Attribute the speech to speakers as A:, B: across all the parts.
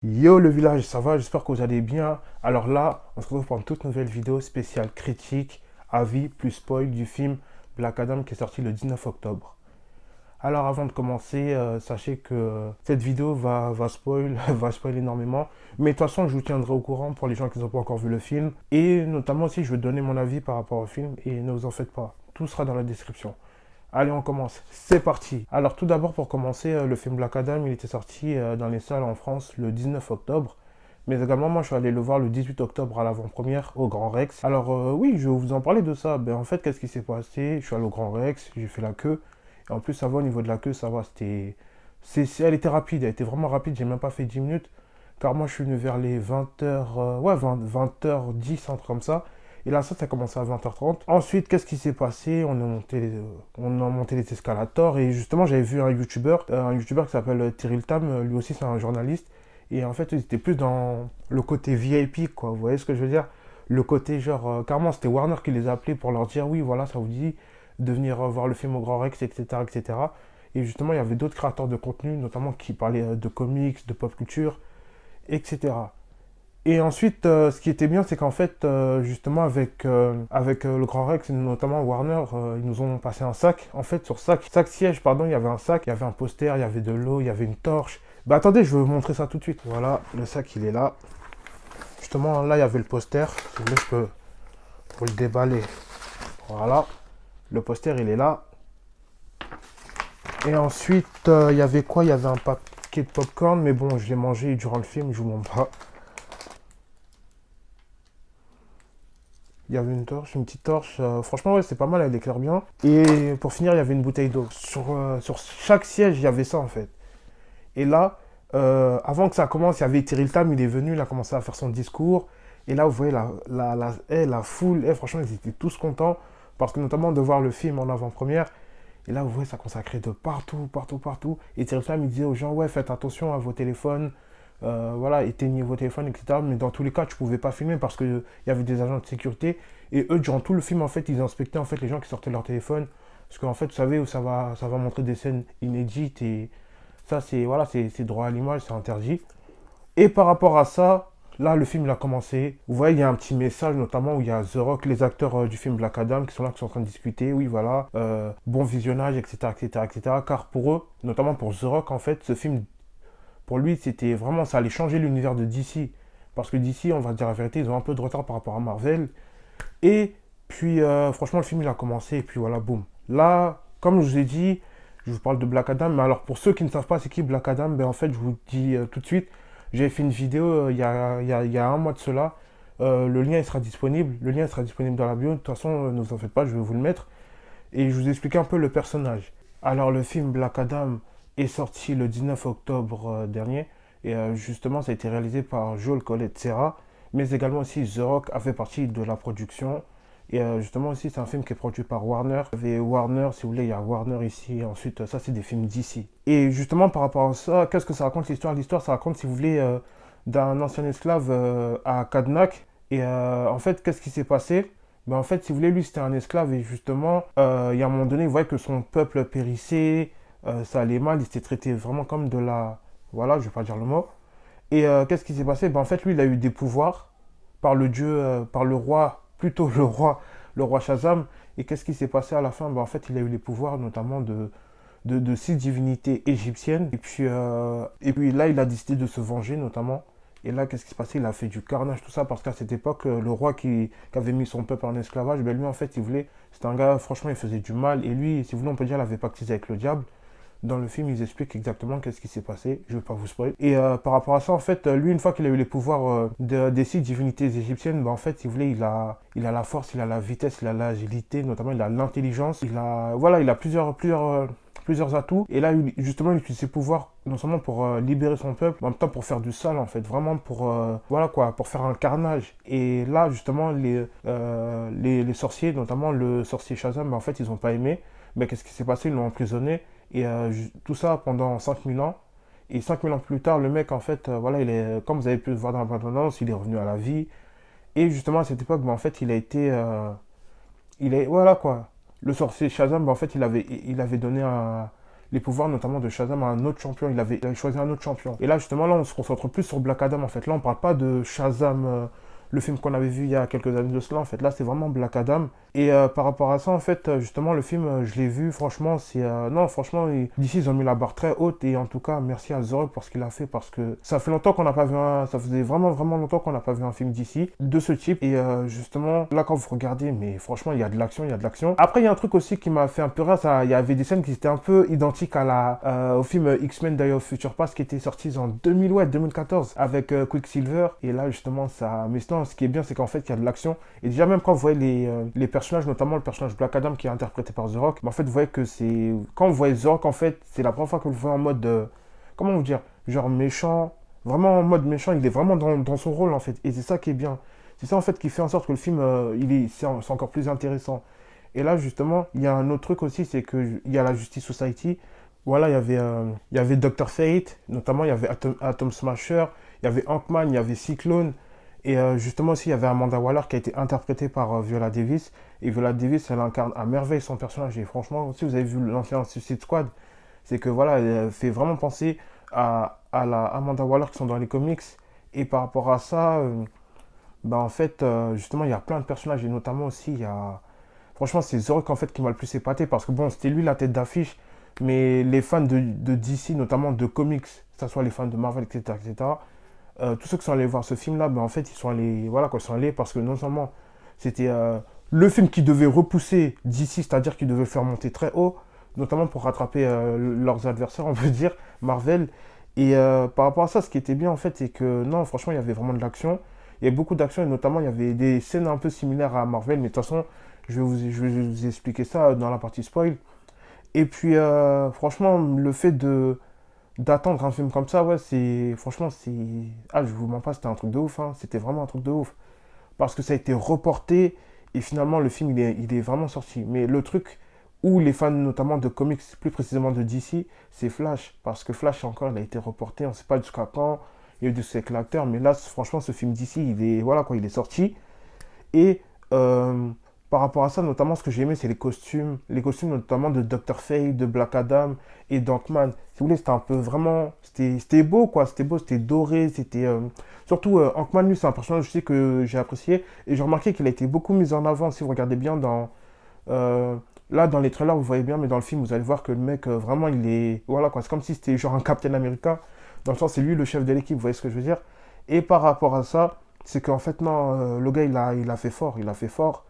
A: Yo le village, ça va? J'espère que vous allez bien. Alors là, on se retrouve pour une toute nouvelle vidéo spéciale critique, avis plus spoil du film Black Adam qui est sorti le 19 octobre. Alors avant de commencer, sachez que cette vidéo va spoil, va spoil énormément. Mais de toute façon, je vous tiendrai au courant pour les gens qui n'ont pas encore vu le film. Et notamment aussi, je vais donner mon avis par rapport au film. Et ne vous en faites pas, tout sera dans la description. Allez, on commence. C'est parti. Alors, tout d'abord, pour commencer, le film Black Adam, il était sorti dans les salles en France le 19 octobre. Mais également, moi, je suis allé le voir le 18 octobre à l'avant-première au Grand Rex. Alors, oui, je vais vous en parler de ça. Ben, en fait, qu'est-ce qui s'est passé? Je suis allé au Grand Rex, j'ai fait la queue. Et en plus, ça va au niveau de la queue, ça va. Elle était rapide, elle était vraiment rapide. J'ai même pas fait 10 minutes. Car moi, je suis venu vers les 20h, ouais, 20h10, un truc comme ça. Et là, ça a commencé à 20h30. Ensuite, qu'est-ce qui s'est passé? On a monté les escalators. Et justement, j'avais vu un YouTuber qui s'appelle Tyril Tam. Lui aussi, c'est un journaliste. Et en fait, ils étaient plus dans le côté VIP, quoi. Vous voyez ce que je veux dire? Le côté, genre, carrément, c'était Warner qui les a appelés pour leur dire, oui, voilà, ça vous dit de venir voir le film au Grand Rex, etc., etc. Et cetera. Et justement, il y avait d'autres créateurs de contenu, notamment qui parlaient de comics, de pop culture, etc. Et ensuite, ce qui était bien, c'est qu'en fait, justement, avec le Grand Rex, et notamment Warner, ils nous ont passé un sac. En fait, sur chaque siège, pardon, il y avait un sac, il y avait un poster, il y avait de l'eau, il y avait une torche. Bah attendez, je vais vous montrer ça tout de suite. Voilà, le sac, il est là. Justement, là, il y avait le poster. Si vous voulez, je peux vous le déballer. Voilà, le poster, il est là. Et ensuite, il y avait quoi? Il y avait un paquet de popcorn, mais bon, je l'ai mangé durant le film, je vous montre pas. Il y avait une torche, une petite torche. Franchement, ouais, c'est pas mal, elle éclaire bien. Et pour finir, il y avait une bouteille d'eau. Sur chaque siège, il y avait ça en fait. Et là, avant que ça commence, il y avait Tyril Tam, il est venu, il a commencé à faire son discours. Et là, vous voyez la foule, franchement, ils étaient tous contents. Parce que notamment de voir le film en avant-première. Et là, vous voyez, ça commence à créer de partout, partout, partout. Et Tyril Tam, il disait aux gens, ouais, faites attention à vos téléphones. Voilà, éteignez vos téléphones, etc. Mais dans tous les cas, tu pouvais pas filmer parce qu'il y avait des agents de sécurité. Et eux, durant tout le film, en fait, ils inspectaient en fait, les gens qui sortaient de leur téléphone. Parce qu'en fait, vous savez, où ça va montrer des scènes inédites. Et ça, c'est voilà, c'est droit à l'image, c'est interdit. Et par rapport à ça, là, le film il a commencé. Vous voyez, il y a un petit message, notamment où il y a The Rock, les acteurs du film Black Adam, qui sont là, qui sont en train de discuter. Oui, voilà, bon visionnage, etc., etc., etc. Car pour eux, notamment pour The Rock, en fait, ce film pour lui, c'était vraiment, ça allait changer l'univers de DC. Parce que DC, on va dire la vérité, ils ont un peu de retard par rapport à Marvel. Et puis, franchement, le film, il a commencé, et puis voilà, boum. Là, comme je vous ai dit, je vous parle de Black Adam, mais alors pour ceux qui ne savent pas c'est qui Black Adam, ben en fait, je vous dis tout de suite, j'ai fait une vidéo il y a un mois de cela. Le lien il sera disponible. Le lien sera disponible dans la bio. De toute façon, ne vous en faites pas, je vais vous le mettre. Et je vous explique un peu le personnage. Alors, le film Black Adam est sorti le 19 octobre dernier. Et justement, ça a été réalisé par Joel Colette Serra. Mais également aussi The Rock a fait partie de la production. Et justement aussi, c'est un film qui est produit par Warner. Vous avez Warner, si vous voulez, il y a Warner ici. Et ensuite, ça, c'est des films d'ici. Et justement, par rapport à ça, qu'est-ce que ça raconte l'histoire? L'histoire, ça raconte, si vous voulez, d'un ancien esclave à Kadnak. Et en fait, qu'est-ce qui s'est passé? Ben, en fait, si vous voulez, lui, c'était un esclave. Et justement, il y a un moment donné, il voyait que son peuple périssait. Ça allait mal. Il s'était traité vraiment comme de la... Voilà, je vais pas dire le mot. Et qu'est-ce qui s'est passé? Ben, en fait, lui, il a eu des pouvoirs par le dieu, par le roi, plutôt le roi Shazam. Et qu'est-ce qui s'est passé à la fin? Ben, en fait, il a eu les pouvoirs notamment de six divinités égyptiennes. Et puis là, il a décidé de se venger notamment. Et là, qu'est-ce qui s'est passé? Il a fait du carnage, tout ça, parce qu'à cette époque, le roi qui avait mis son peuple en esclavage, ben lui, en fait, il voulait... C'était un gars, franchement, il faisait du mal. Et lui, si vous voulez, on peut dire, il avait pactisé avec le diable. Dans le film, ils expliquent exactement qu'est-ce qui s'est passé. Je ne vais pas vous spoiler. Et par rapport à ça, en fait, lui, une fois qu'il a eu les pouvoirs des six divinités égyptiennes, bah, en fait, si vous voulez, il a la force, il a la vitesse, il a l'agilité, notamment il a l'intelligence. Voilà, il a plusieurs atouts. Et là, justement, il utilise ses pouvoirs non seulement pour libérer son peuple, mais en même temps pour faire du sale, en fait. Vraiment pour, voilà quoi, pour faire un carnage. Et là, justement, les sorciers, notamment le sorcier Shazam, bah, en fait, ils n'ont pas aimé. Mais qu'est-ce qui s'est passé? Ils l'ont emprisonné. Et tout ça pendant 5000 ans. Et 5000 ans plus tard, le mec, en fait, voilà, comme vous avez pu le voir dans la bande-annonce, il est revenu à la vie. Et justement, à cette époque, bah, en fait, il a été. Voilà quoi. Le sorcier Shazam, bah, en fait, il avait donné les pouvoirs notamment de Shazam à un autre champion. Il avait choisi un autre champion. Et là, justement, là, on se concentre plus sur Black Adam, en fait. Là, on parle pas de Shazam, le film qu'on avait vu il y a quelques années de cela, en fait. Là, c'est vraiment Black Adam. Et par rapport à ça, en fait, justement, le film, je l'ai vu, franchement, c'est... non, franchement, d'ici, ils ont mis la barre très haute. Et en tout cas, merci à The Rock pour ce qu'il a fait, parce que ça fait longtemps qu'on n'a pas vu un... Ça faisait vraiment, vraiment longtemps qu'on n'a pas vu un film d'ici, de ce type. Et justement, là, quand vous regardez, mais franchement, il y a de l'action, il y a de l'action. Après, il y a un truc aussi qui m'a fait un peu rire, ça, il y avait des scènes qui étaient un peu identiques au film X-Men Day of Future Past, qui était sorti en 2000, ouais, 2014, avec Quicksilver. Et là, justement, ça... Mais sinon, ce qui est bien, c'est qu'en fait, il y a de l'action. Et déjà, même quand vous voyez les personnages, notamment le personnage Black Adam qui est interprété par The Rock, mais en fait, vous voyez que c'est... Quand vous voyez The Rock, en fait, c'est la première fois que vous le voyez en mode... comment vous dire? Genre méchant. Vraiment en mode méchant, il est vraiment dans son rôle, en fait. Et c'est ça qui est bien. C'est ça, en fait, qui fait en sorte que le film, c'est encore plus intéressant. Et là, justement, il y a un autre truc aussi, c'est qu'il y a la Justice Society. Voilà, il y avait Dr. Fate, notamment, il y avait Atom Smasher, il y avait Ant-Man, il y avait Cyclone. Et justement aussi, il y avait Amanda Waller qui a été interprétée par Viola Davis. Et Viola Davis, elle incarne à merveille son personnage. Et franchement, si vous avez vu l'ancien Suicide Squad, c'est que voilà, elle fait vraiment penser à la Amanda Waller qui sont dans les comics. Et par rapport à ça, bah en fait, justement, il y a plein de personnages. Et notamment aussi, il y a... Franchement, c'est The Rock en fait qui m'a le plus épaté. Parce que bon, c'était lui la tête d'affiche. Mais les fans de DC, notamment de comics, que ce soit les fans de Marvel, etc., etc., tous ceux qui sont allés voir ce film-là, ben, en fait, ils sont allés, voilà, quoi, ils sont allés parce que non seulement c'était le film qui devait repousser d'ici, c'est-à-dire qu'il devait le faire monter très haut, notamment pour rattraper leurs adversaires, on peut dire, Marvel. Et par rapport à ça, ce qui était bien, en fait, c'est que non, franchement, il y avait vraiment de l'action. Il y avait beaucoup d'action et notamment, il y avait des scènes un peu similaires à Marvel, mais de toute façon, je vais vous expliquer ça dans la partie spoil. Et puis, franchement, le fait d'attendre un film comme ça, ouais, c'est. Franchement, c'est. Ah, je vous mens pas, c'était un truc de ouf, hein. C'était vraiment un truc de ouf. Parce que ça a été reporté et finalement, le film, il est vraiment sorti. Mais le truc où les fans, notamment de comics, plus précisément de DC, c'est Flash. Parce que Flash, encore, il a été reporté, on sait pas jusqu'à quand. Il y a eu des soucis avec l'acteur, mais là, franchement, ce film DC, il est. Voilà, quoi, il est sorti. Et par rapport à ça, notamment, ce que j'ai aimé, c'est les costumes. Les costumes, notamment de Dr. Fate, de Black Adam et d'Ant-Man. Si vous voulez, c'était un peu vraiment. C'était beau, quoi. C'était beau, c'était doré. C'était. Surtout, Ant-Man, lui, c'est un personnage aussi que j'ai apprécié. Et j'ai remarqué qu'il a été beaucoup mis en avant. Si vous regardez bien euh, là, dans les trailers, vous voyez bien, mais dans le film, vous allez voir que le mec, vraiment, il est. Voilà, quoi. C'est comme si c'était genre un Captain America. Dans le sens, c'est lui le chef de l'équipe. Vous voyez ce que je veux dire? Et par rapport à ça, c'est qu'en fait, non, le gars, il a fait fort. Il a fait fort.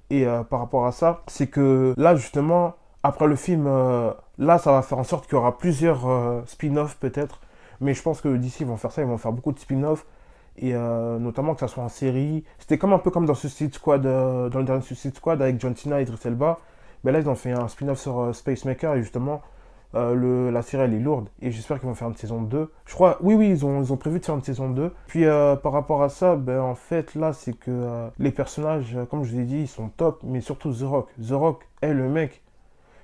A: Et par rapport à ça, c'est que là, justement, après le film, là, ça va faire en sorte qu'il y aura plusieurs spin-offs peut-être. Mais je pense que d'ici, ils vont faire ça, ils vont faire beaucoup de spin-offs. Et notamment que ça soit en série. C'était comme un peu comme dans Suicide Squad, dans le dernier Suicide Squad avec John Cena et Idris Elba. Mais là, ils ont fait un spin-off sur Spacemaker et justement, la série elle est lourde et j'espère qu'ils vont faire une saison 2. Je crois, oui, oui, ils ont prévu de faire une saison 2. Puis par rapport à ça, ben, en fait, là, c'est que les personnages, comme je vous ai dit, ils sont top, mais surtout The Rock. The Rock est le mec.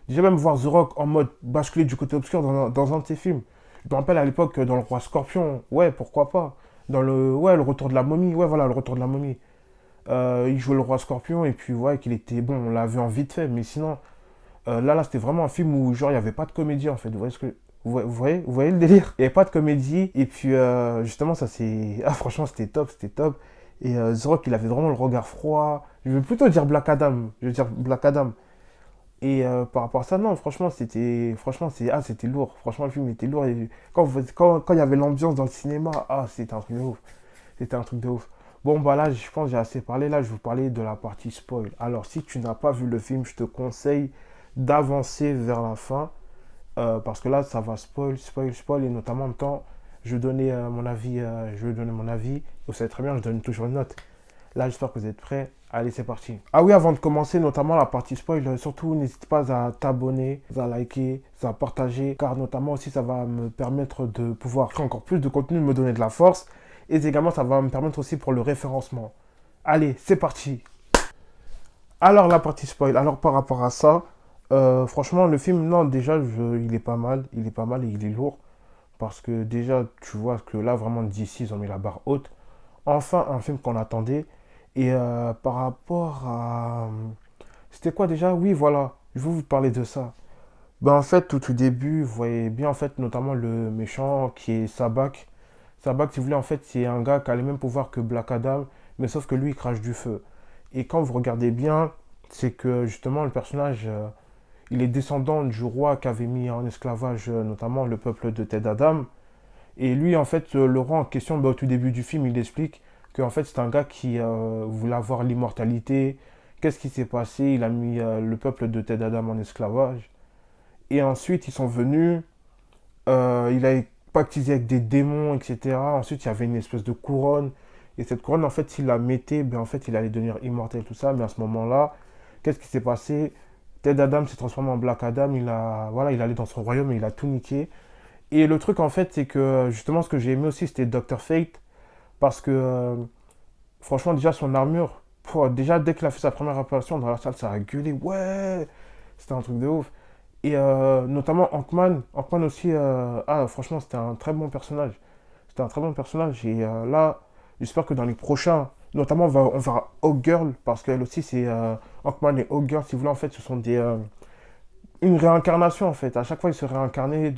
A: Déjà même voir The Rock en mode basculer du côté obscur dans un de ses films. Je me rappelle à l'époque dans Le Roi Scorpion, ouais, pourquoi pas. Ouais, le Retour de la momie, ouais, voilà, le Retour de la momie. Il jouait le Roi Scorpion et puis ouais, qu'il était bon, on l'a vu en vite fait, mais sinon. Là, c'était vraiment un film où, genre, il n'y avait pas de comédie, en fait. Vous voyez vous voyez le délire? Il n'y avait pas de comédie. Et puis, justement, ça, c'est... Ah, franchement, c'était top, c'était top. Et The Rock, il avait vraiment le regard froid. Je veux plutôt dire Black Adam. Je veux dire Black Adam. Et par rapport à ça, non, franchement, c'était... Franchement, c'était lourd. Franchement, le film était lourd. Et quand il y avait l'ambiance dans le cinéma, ah, c'était un truc de ouf. C'était un truc de ouf. Bon, bah là, je pense que j'ai assez parlé. Là, je vais vous parler de la partie spoil. Alors, si tu n'as pas vu le film, je te conseille d'avancer vers la fin parce que là ça va spoil, spoil, spoil et notamment en même temps je vais donner mon avis, vous savez très bien je donne toujours une note. Là j'espère que vous êtes prêts, allez c'est parti. Ah oui, avant de commencer notamment la partie spoil, surtout n'hésite pas à t'abonner, à liker, à partager car notamment aussi ça va me permettre de pouvoir créer encore plus de contenu, de me donner de la force et également ça va me permettre aussi pour le référencement. Allez c'est parti. Alors la partie spoil, alors par rapport à ça, franchement le film, non déjà il est pas mal, il est pas mal et il est lourd. Parce que déjà tu vois que là vraiment d'ici ils ont mis la barre haute. Enfin un film qu'on attendait. Et par rapport à... C'était quoi déjà? Oui voilà, je vais vous parler de ça. Ben, en fait, tout au début, vous voyez bien, en fait, notamment le méchant qui est Sabak. Sabak, si vous voulez, en fait, c'est un gars qui a les mêmes pouvoirs que Black Adam, mais sauf que lui, il crache du feu. Et quand vous regardez bien, c'est que justement, le personnage, il est descendant du roi qui avait mis en esclavage, notamment le peuple de Ted Adam. Et lui, en fait, le roi en question, ben, au tout début du film, il explique qu'en fait, c'est un gars qui voulait avoir l'immortalité. Qu'est-ce qui s'est passé? Il a mis le peuple de Ted Adam en esclavage. Et ensuite, ils sont venus. Il a pactisé avec des démons, etc. Ensuite, il y avait une espèce de couronne. Et cette couronne, en fait, s'il la mettait, ben, en fait, il allait devenir immortel, tout ça. Mais à ce moment-là, qu'est-ce qui s'est passé? Ted Adam s'est transformé en Black Adam. Voilà, il allait dans son royaume et il a tout niqué. Et le truc, en fait, c'est que justement, ce que j'ai aimé aussi, c'était Dr. Fate. Parce que, franchement, déjà, son armure, déjà, dès qu'il a fait sa première apparition dans la salle, ça a gueulé. Ouais, c'était un truc de ouf. Et notamment Ant-Man. Ant-Man aussi, franchement, c'était un très bon personnage. C'était un très bon personnage. Et là, j'espère que dans les prochains, notamment, on verra Hawkgirl, parce qu'elle aussi, c'est Ant-Man et Hawkgirl, si vous voulez, en fait, ce sont une réincarnation, en fait. À chaque fois, ils se réincarnaient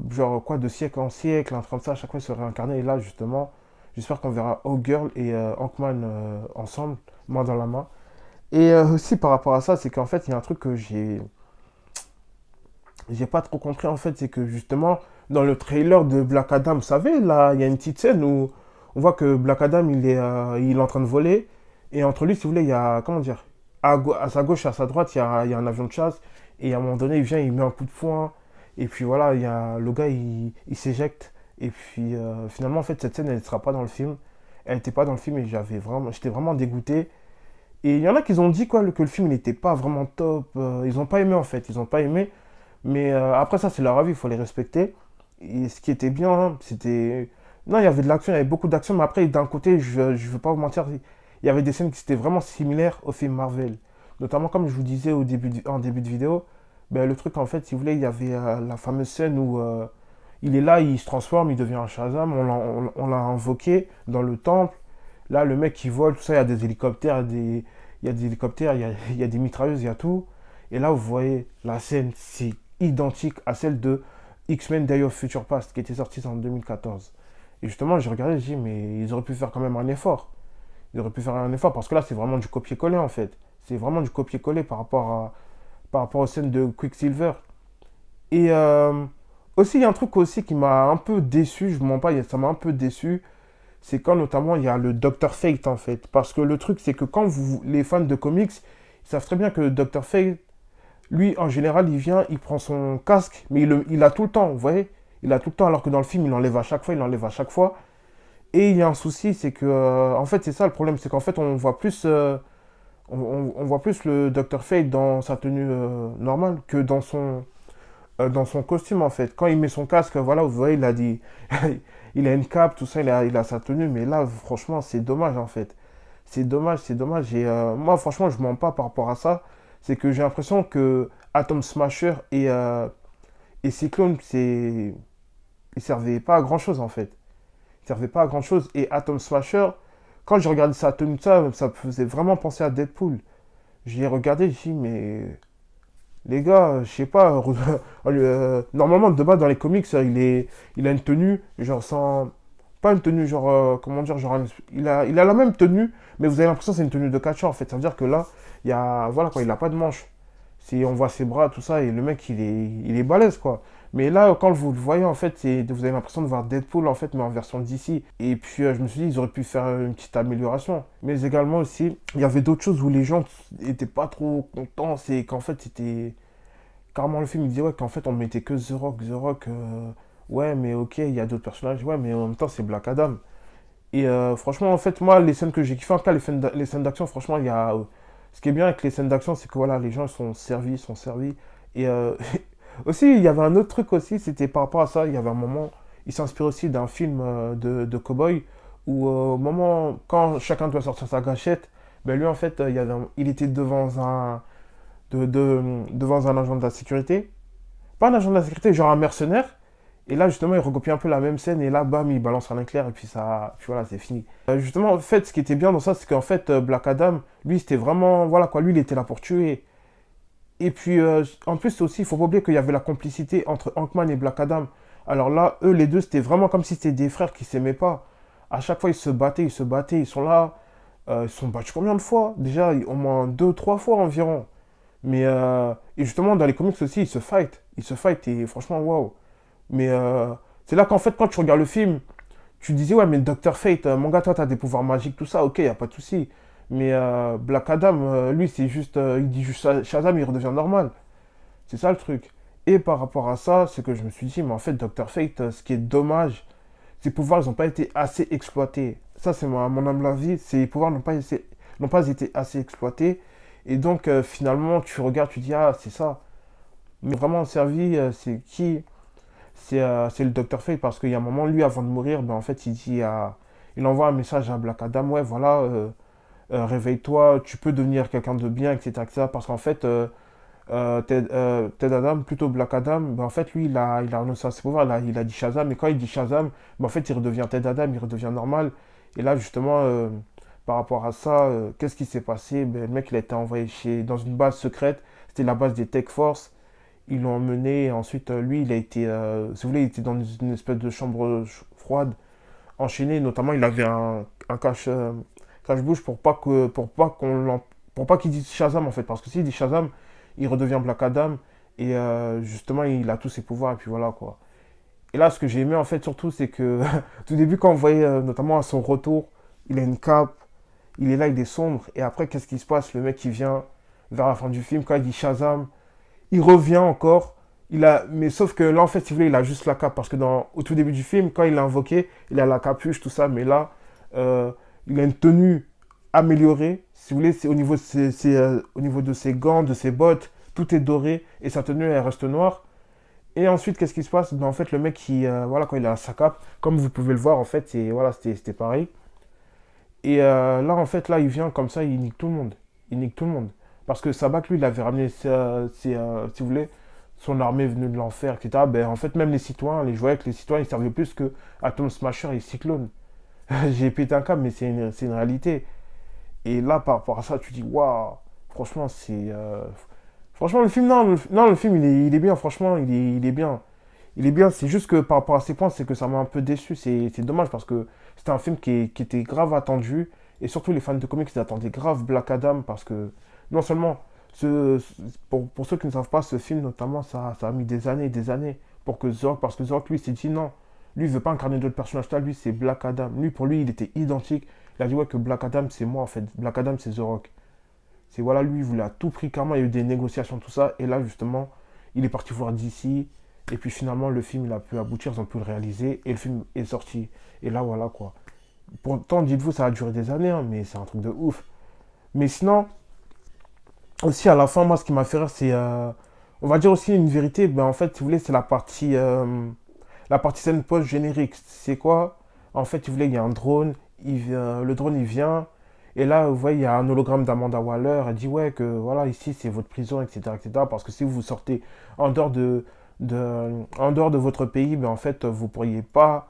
A: genre, quoi, de siècle en siècle, un truc comme ça. À chaque fois, ils se réincarnaient. Et là, justement, j'espère qu'on verra Hawkgirl et Ant-Man ensemble, main dans la main. Et aussi, par rapport à ça, c'est qu'en fait, il y a un truc que j'ai pas trop compris en fait, c'est que justement dans le trailer de Black Adam, vous savez, là, il y a une petite scène où on voit que Black Adam il est en train de voler et entre lui, si vous voulez, il y a comment dire, à sa gauche et à sa droite, il y a un avion de chasse et à un moment donné, il vient, il met un coup de poing et puis voilà, le gars, il s'éjecte et puis finalement en fait cette scène, elle ne sera pas dans le film, elle n'était pas dans le film et j'étais vraiment dégoûté. Et il y en a qui ont dit quoi, que le film n'était pas vraiment top, ils n'ont pas aimé en fait, ils n'ont pas aimé. Mais après ça, c'est leur avis, il faut les respecter. Et ce qui était bien, hein, c'était... Non, il y avait de l'action, il y avait beaucoup d'action, mais après, d'un côté, je ne veux pas vous mentir, il y avait des scènes qui étaient vraiment similaires au film Marvel. Notamment, comme je vous disais en début de vidéo, ben, le truc, en fait, si vous voulez, il y avait la fameuse scène où il est là, il se transforme, il devient un Shazam, on l'a invoqué dans le temple. Là, le mec qui vole, tout ça, il y a des hélicoptères, il y a des hélicoptères, il y a des mitrailleuses, il y a tout. Et là, vous voyez, la scène, c'est identique à celle de X-Men Day of Future Past qui était sortie en 2014. Et justement, j'ai regardé, j'ai dit, mais ils auraient pu faire quand même un effort. Ils auraient pu faire un effort parce que là, c'est vraiment du copier-coller en fait. C'est vraiment du copier-coller par rapport aux scènes de Quicksilver. Et aussi, il y a un truc aussi qui m'a un peu déçu, je ne mens pas, ça m'a un peu déçu. C'est quand notamment il y a le Dr. Fate en fait. Parce que le truc, c'est que quand les fans de comics, ils savent très bien que le Dr. Fate, lui, en général, il vient, il prend son casque, mais il a tout le temps, vous voyez? Il a tout le temps, alors que dans le film, il enlève à chaque fois, il enlève à chaque fois. Et il y a un souci, c'est que, en fait, c'est ça le problème, c'est qu'en fait, on voit plus le Dr. Fate dans sa tenue normale que dans son costume, en fait. Quand il met son casque, voilà, vous voyez, il a dit, il a une cape, tout ça, il a sa tenue, mais là, franchement, c'est dommage, en fait. C'est dommage, c'est dommage. Et moi, franchement, je mens pas par rapport à ça. C'est que j'ai l'impression que Atom Smasher et Cyclone, ils servaient pas à grand chose en fait. Ils servaient pas à grand chose. Et Atom Smasher, quand j'ai regardé sa tenue, ça me faisait vraiment penser à Deadpool. J'ai regardé, j'ai dit, mais les gars, je sais pas. Normalement, de base, dans les comics, il a une tenue, genre sans. Pas une tenue, genre. Comment dire, genre. Il a la même tenue, mais vous avez l'impression que c'est une tenue de catcheur en fait. Ça veut dire que là, il y a. Voilà quoi, il a pas de manche. Si on voit ses bras, tout ça, et le mec, il est balèze quoi. Mais là, quand vous le voyez, en fait, vous avez l'impression de voir Deadpool, en fait, mais en version DC. Et puis, je me suis dit, ils auraient pu faire une petite amélioration. Mais également aussi, il y avait d'autres choses où les gens étaient pas trop contents. C'est qu'en fait, c'était carrément le film, il disait ouais, qu'en fait on mettait que The Rock, The Rock, ouais, mais ok, il y a d'autres personnages, ouais, mais en même temps c'est Black Adam. Et franchement, en fait, moi, les scènes que j'ai kiffé, en tout cas, les scènes d'action, franchement, il y a. Ce qui est bien avec les scènes d'action, c'est que voilà, les gens sont servis, sont servis. Et aussi, il y avait un autre truc aussi, c'était par rapport à ça, il y avait un moment, il s'inspire aussi d'un film de cowboy, où au moment, quand chacun doit sortir sa gâchette, ben lui, en fait, il était devant un agent de la sécurité. Pas un agent de la sécurité, genre un mercenaire. Et là, justement, il recopie un peu la même scène. Et là, bam, il balance un éclair. Et puis, puis voilà, c'est fini. Justement, en fait, ce qui était bien dans ça, c'est qu'en fait, Black Adam, lui, c'était vraiment. Voilà quoi, lui, il était là pour tuer. Et puis, en plus aussi, il faut pas oublier qu'il y avait la complicité entre Hankman et Black Adam. Alors là, eux, les deux, c'était vraiment comme si c'était des frères qui s'aimaient pas. À chaque fois, ils se battaient, ils se battaient, ils sont là. Ils se sont battus combien de fois? Déjà, au moins deux, trois fois environ. Mais, et justement, dans les comics aussi, ils se fight. Ils se fight et franchement, waouh. Mais c'est là qu'en fait, quand tu regardes le film, tu disais, ouais, mais Dr. Fate, mon gars, toi, t'as des pouvoirs magiques, tout ça, ok, y a pas de souci. Mais Black Adam, lui, c'est juste, il dit juste Shazam, il redevient normal. C'est ça le truc. Et par rapport à ça, c'est que je me suis dit, mais en fait, Dr. Fate, ce qui est dommage, ses pouvoirs, ils n'ont pas été assez exploités. Ça, c'est mon humble avis. Ses pouvoirs n'ont pas été assez exploités. Et donc, finalement, tu regardes, tu dis, ah, c'est ça. Mais vraiment servi, c'est qui? C'est le Dr. Fate parce qu'il y a un moment, lui, avant de mourir, ben, en fait, il envoie un message à Black Adam, ouais, voilà, réveille-toi, tu peux devenir quelqu'un de bien, etc., etc. Parce qu'en fait, Ted Adam, plutôt Black Adam, ben, en fait, lui, il a renoncé à ses pouvoirs, il a dit Shazam, mais quand il dit Shazam, ben, en fait, il redevient Ted Adam, il redevient normal. Et là, justement, par rapport à ça, qu'est-ce qui s'est passé? Ben, le mec, il a été envoyé dans une base secrète, c'était la base des Tech Force. Ils l'ont emmené, et ensuite, lui, il a été, si vous voulez, il était dans une espèce de chambre froide, enchaîné, notamment, il avait un cache-bouche pour pas qu'il dise Shazam, en fait, parce que s'il dit Shazam, il redevient Black Adam, et justement, il a tous ses pouvoirs, et puis voilà, quoi. Et là, ce que j'ai aimé, en fait, surtout, c'est que, tout début, quand on voyait, notamment à son retour, il a une cape, il est là, il est sombre, et après, qu'est-ce qui se passe? Le mec, il vient vers la fin du film, quand il dit Shazam, il revient encore. Mais sauf que là, en fait, si vous voulez, il a juste la cape. Parce que au tout début du film, quand il l'a invoqué, il a la capuche, tout ça. Mais là, euh, il a une tenue améliorée. Si vous voulez, c'est au niveau de ses gants, de ses bottes, tout est doré. Et sa tenue, elle reste noire. Et ensuite, qu'est-ce qui se passe? Ben, en fait, le mec, voilà, quand il a sa cape, comme vous pouvez le voir, en fait, voilà, c'était pareil. Et là, en fait, là, il vient comme ça, il nique tout le monde. Il nique tout le monde. Parce que Sabak, lui, il avait ramené, si vous voulez, son armée venue de l'enfer, etc. Ben, en fait, même les citoyens, je voyais que les citoyens, ils servaient plus que Atom Smasher et Cyclone. J'ai pété un câble, mais c'est une réalité. Et là, par rapport à ça, tu dis, waouh, franchement, franchement, le film, non, non, le film, il est bien, franchement, il est bien. Il est bien, c'est juste que par rapport à ces points, c'est que ça m'a un peu déçu. C'est dommage parce que c'était un film qui était grave attendu. Et surtout, les fans de comics, ils attendaient grave Black Adam parce que non seulement, pour ceux qui ne savent pas, ce film, notamment, ça a mis des années pour que Zork, parce que Zork, lui, s'est dit non. Lui, il veut pas incarner d'autres personnages. Là, lui, c'est Black Adam. Lui, pour lui, il était identique. Il a dit ouais, que Black Adam, c'est moi, en fait. Black Adam, c'est The Rock. C'est voilà, lui, il voulait à tout prix, carrément, il y a eu des négociations, tout ça. Et là, justement, il est parti voir DC. Et puis finalement, le film, il a pu aboutir, ils ont pu le réaliser. Et le film est sorti. Et là, voilà, quoi. Pourtant, dites-vous, ça a duré des années, hein, mais c'est un truc de ouf. Mais sinon, aussi, à la fin, moi, ce qui m'a fait rire, c'est, on va dire aussi une vérité. Ben, en fait, si vous voulez, c'est la partie scène post-générique. C'est quoi? En fait, si vous voulez, il y a un drone. Le drone, il vient. Et là, vous voyez, il y a un hologramme d'Amanda Waller. Elle dit, ouais, que voilà, ici, c'est votre prison, etc., etc. Parce que si vous sortez en dehors en dehors de votre pays, ben, en fait, vous pourriez pas,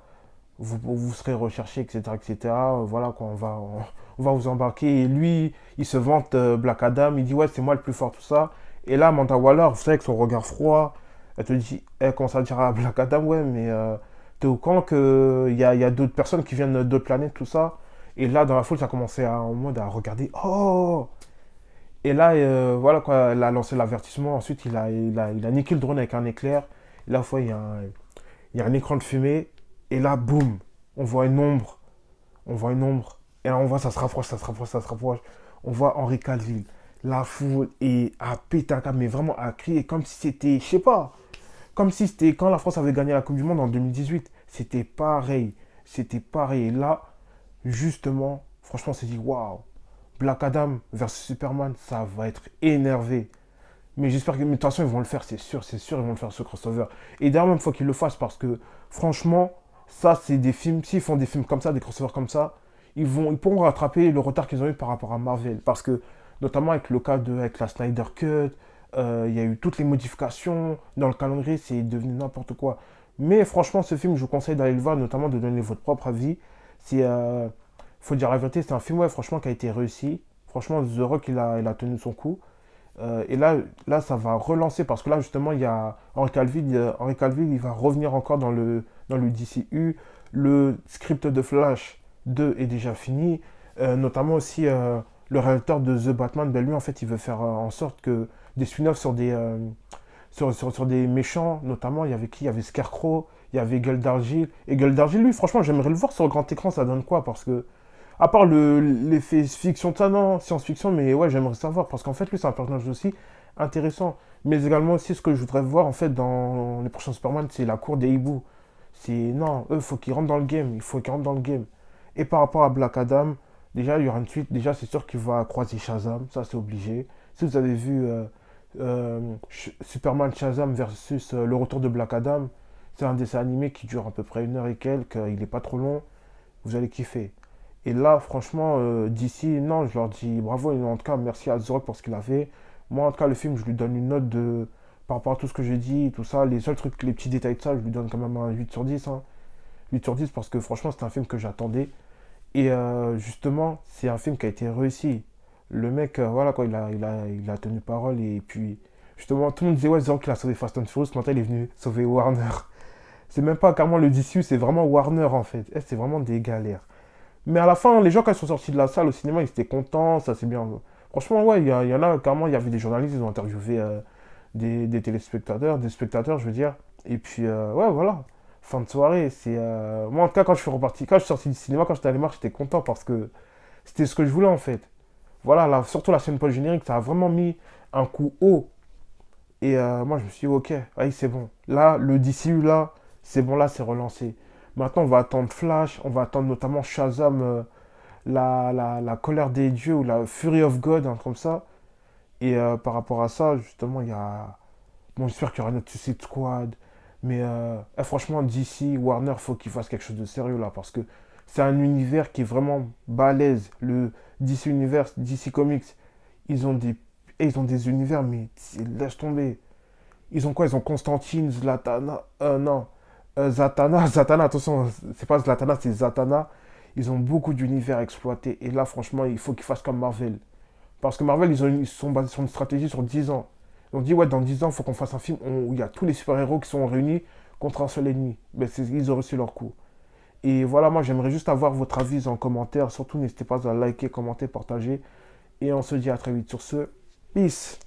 A: vous serez recherché, etc., etc. Voilà, quoi, on va vous embarquer. Et lui, il se vante, Black Adam. Il dit, ouais, c'est moi le plus fort, tout ça. Et là, Amanda Waller, vous savez, avec son regard froid, elle commence à dire à Black Adam, ouais, mais t'es au courant qu'il y a d'autres personnes qui viennent d'autres planètes, tout ça. Et là, dans la foule, ça a commencé en mode à regarder. Oh! Et là, voilà quoi, elle a lancé l'avertissement. Ensuite, il a niqué le drone avec un éclair. Et là, il y a un écran de fumée. Et là, boum, on voit une ombre. On voit une ombre. Et là, on voit, ça se rapproche, ça se rapproche, ça se rapproche. On voit Henri Calville. La foule est à péter un câble, mais vraiment à crier comme si c'était, je sais pas, comme si c'était quand la France avait gagné la Coupe du Monde en 2018. C'était pareil. C'était pareil. Et là, justement, franchement, on s'est dit, waouh, Black Adam versus Superman, ça va être énervé. Mais j'espère que, mais de toute façon, ils vont le faire, c'est sûr, ils vont le faire ce crossover. Et d'ailleurs, même, il faut qu'ils le fassent parce que, franchement, ça, c'est des films, s'ils font des films comme ça, des crossovers comme ça, ils pourront rattraper le retard qu'ils ont eu par rapport à Marvel. Parce que, notamment avec le cas avec la Snyder Cut, il y a eu toutes les modifications dans le calendrier, c'est devenu n'importe quoi. Mais franchement, ce film, je vous conseille d'aller le voir, notamment de donner votre propre avis. C'est, faut dire la vérité, c'est un film, ouais, franchement, qui a été réussi. Franchement, The Rock, il a tenu son coup. Et là, ça va relancer parce que là, justement, il y a Henry Cavill, il va revenir encore dans le DCU. Le script de Flash 2 est déjà fini. Notamment aussi, le réalisateur de The Batman, ben lui, en fait, il veut faire en sorte que des spin-offs sur des méchants, notamment, il y avait qui? Il y avait Scarecrow, il y avait Gueule d'Argile. Et Gueule d'Argile, lui, franchement, j'aimerais le voir sur le grand écran, ça donne quoi? Parce que à part l'effet fiction, ça non, science-fiction, mais ouais, j'aimerais savoir, parce qu'en fait, lui, c'est un personnage aussi intéressant. Mais également aussi, ce que je voudrais voir, en fait, dans les prochains Superman, c'est la cour des hiboux. Non, eux, faut qu'ils rentrent dans le game, il faut qu'ils rentrent dans le game. Et par rapport à Black Adam, déjà, il y aura une suite, déjà, c'est sûr qu'il va croiser Shazam, ça, c'est obligé. Si vous avez vu Superman Shazam versus le retour de Black Adam, c'est un dessin animé qui dure à peu près 1 heure et quelques, il n'est pas trop long, vous allez kiffer. Et là, franchement, d'ici, non, je leur dis bravo. Et en tout cas, merci à The Rock pour ce qu'il a fait. Moi, en tout cas, le film, je lui donne une note de. Par rapport à tout ce que j'ai dit, tout ça, les seuls trucs, les petits détails de ça, je lui donne quand même un 8 sur 10. Hein. 8 sur 10 parce que franchement, c'est un film que j'attendais. Et justement, c'est un film qui a été réussi. Le mec, voilà quoi, il a tenu parole. Et puis, justement, tout le monde disait, ouais, The Rock, il a sauvé Fast and Furious. Maintenant, il est venu sauver Warner. C'est même pas carrément le DCU, c'est vraiment Warner en fait. C'est vraiment des galères. Mais à la fin, les gens, quand ils sont sortis de la salle au cinéma, ils étaient contents, ça c'est bien. Franchement, ouais, il y en a, carrément, il y avait des journalistes, ils ont interviewé des téléspectateurs, des spectateurs, je veux dire. Et puis, ouais, voilà. Fin de soirée, moi, en tout cas, quand je suis reparti, quand je suis sorti du cinéma, quand j'étais allé marcher, j'étais content parce que c'était ce que je voulais, en fait. Voilà, surtout la scène post-générique, ça a vraiment mis un coup haut. Et moi, je me suis dit, ok, allez, c'est bon. Là, le DCU, là, c'est bon, là, c'est relancé. Maintenant, on va attendre Flash, on va attendre notamment Shazam, la colère des dieux ou la Fury of God, un truc comme ça. Et par rapport à ça, justement, il y a. Bon, j'espère qu'il y aura notre Suicide Squad. Mais franchement, DC, Warner, faut qu'ils fassent quelque chose de sérieux là. Parce que c'est un univers qui est vraiment balèze. Le DC Universe, DC Comics, ils ont des, ils ont des univers, mais laisse tomber. Ils ont quoi? Ils ont Constantine, Zlatana. Non. Zatanna, attention, c'est pas Zlatana, c'est Zatanna. Ils ont beaucoup d'univers exploités. Et là, franchement, il faut qu'ils fassent comme Marvel. Parce que Marvel, ils sont basés sur une stratégie sur 10 ans. Ils ont dit, ouais, dans 10 ans, il faut qu'on fasse un film où il y a tous les super-héros qui sont réunis contre un seul ennemi. Ben, ils ont reçu leur coup. Et voilà, moi, j'aimerais juste avoir votre avis en commentaire. Surtout, n'hésitez pas à liker, commenter, partager. Et on se dit à très vite sur ce. Peace!